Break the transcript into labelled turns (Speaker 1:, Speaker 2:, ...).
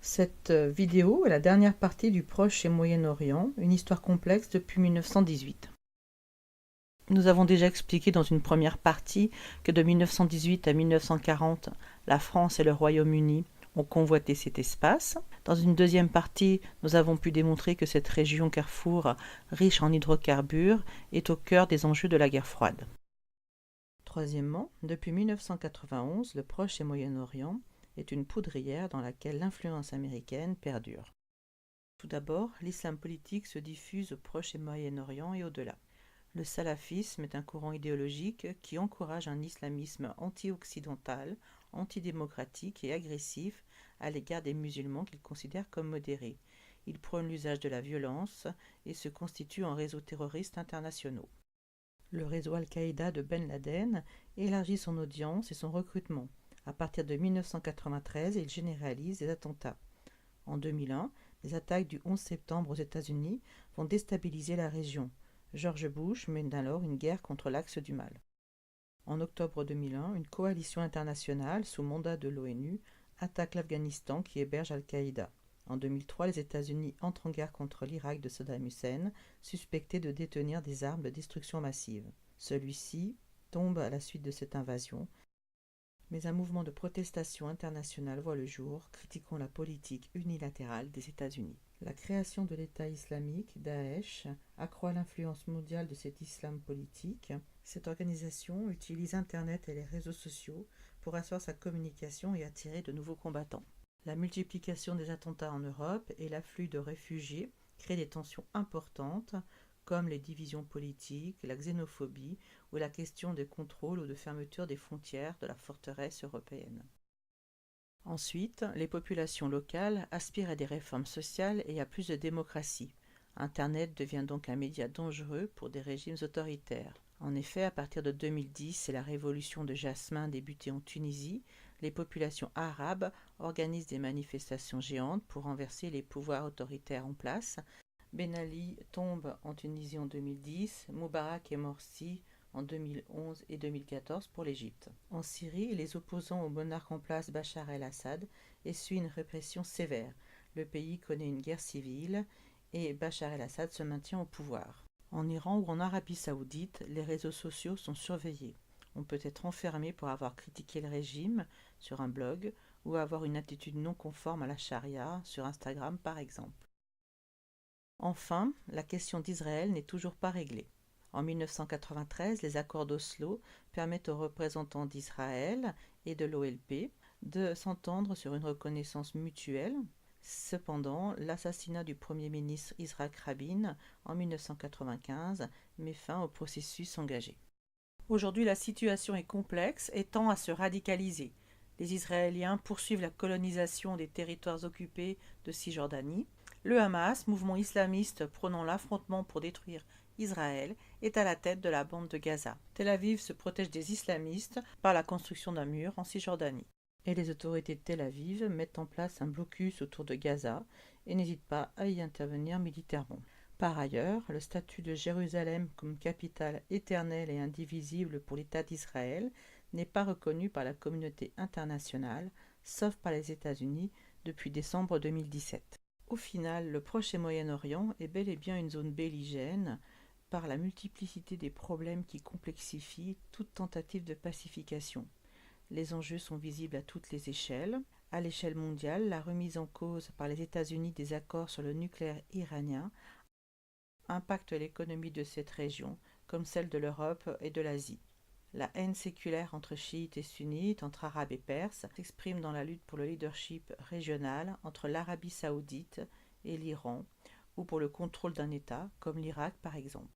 Speaker 1: Cette vidéo est la dernière partie du Proche et Moyen-Orient, une histoire complexe depuis 1918. Nous avons déjà expliqué dans une première partie que de 1918 à 1940, la France et le Royaume-Uni ont convoité cet espace. Dans une deuxième partie, nous avons pu démontrer que cette région carrefour, riche en hydrocarbures, est au cœur des enjeux de la guerre froide. Troisièmement, depuis 1991, le Proche et Moyen-Orient est une poudrière dans laquelle l'influence américaine perdure. Tout d'abord, l'islam politique se diffuse au Proche et Moyen-Orient et au-delà. Le salafisme est un courant idéologique qui encourage un islamisme anti-occidental, antidémocratique et agressif à l'égard des musulmans qu'il considère comme modérés. Il prône l'usage de la violence et se constitue en réseaux terroristes internationaux. Le réseau Al-Qaïda de Ben Laden élargit son audience et son recrutement. À partir de 1993, il généralise les attentats. En 2001, les attaques du 11 septembre aux États-Unis vont déstabiliser la région. George Bush mène alors une guerre contre l'axe du mal. En octobre 2001, une coalition internationale sous mandat de l'ONU attaque l'Afghanistan qui héberge Al-Qaïda. En 2003, les États-Unis entrent en guerre contre l'Irak de Saddam Hussein, suspecté de détenir des armes de destruction massive. Celui-ci tombe à la suite de cette invasion, mais un mouvement de protestation internationale voit le jour, critiquant la politique unilatérale des États-Unis. La création de l'État islamique, Daesh, accroît l'influence mondiale de cet islam politique. Cette organisation utilise Internet et les réseaux sociaux pour asseoir sa communication et attirer de nouveaux combattants. La multiplication des attentats en Europe et l'afflux de réfugiés créent des tensions importantes, comme les divisions politiques, la xénophobie ou la question des contrôles ou de fermeture des frontières de la forteresse européenne. Ensuite, les populations locales aspirent à des réformes sociales et à plus de démocratie. Internet devient donc un média dangereux pour des régimes autoritaires. En effet, à partir de 2010 et la révolution de Jasmin débutée en Tunisie, les populations arabes organisent des manifestations géantes pour renverser les pouvoirs autoritaires en place. Ben Ali tombe en Tunisie en 2010, Moubarak et Morsi en 2011 et 2014 pour l'Égypte. En Syrie, les opposants au monarque en place Bachar el-Assad essuient une répression sévère. Le pays connaît une guerre civile et Bachar el-Assad se maintient au pouvoir. En Iran ou en Arabie saoudite, les réseaux sociaux sont surveillés. On peut être enfermé pour avoir critiqué le régime sur un blog ou avoir une attitude non conforme à la charia sur Instagram par exemple. Enfin, la question d'Israël n'est toujours pas réglée. En 1993, les accords d'Oslo permettent aux représentants d'Israël et de l'OLP de s'entendre sur une reconnaissance mutuelle. Cependant, l'assassinat du Premier ministre Yitzhak Rabin en 1995 met fin au processus engagé. Aujourd'hui, la situation est complexe et tend à se radicaliser. Les Israéliens poursuivent la colonisation des territoires occupés de Cisjordanie. Le Hamas, mouvement islamiste prônant l'affrontement pour détruire Israël, est à la tête de la bande de Gaza. Tel Aviv se protège des islamistes par la construction d'un mur en Cisjordanie. Et les autorités de Tel Aviv mettent en place un blocus autour de Gaza et n'hésitent pas à y intervenir militairement. Par ailleurs, le statut de Jérusalem comme capitale éternelle et indivisible pour l'État d'Israël n'est pas reconnu par la communauté internationale, sauf par les États-Unis, depuis décembre 2017. Au final, le Proche et Moyen-Orient est bel et bien une zone belligène par la multiplicité des problèmes qui complexifient toute tentative de pacification. Les enjeux sont visibles à toutes les échelles. À l'échelle mondiale, la remise en cause par les États-Unis des accords sur le nucléaire iranien impacte l'économie de cette région, comme celle de l'Europe et de l'Asie. La haine séculaire entre chiites et sunnites, entre arabes et perses, s'exprime dans la lutte pour le leadership régional entre l'Arabie saoudite et l'Iran, ou pour le contrôle d'un État, comme l'Irak par exemple.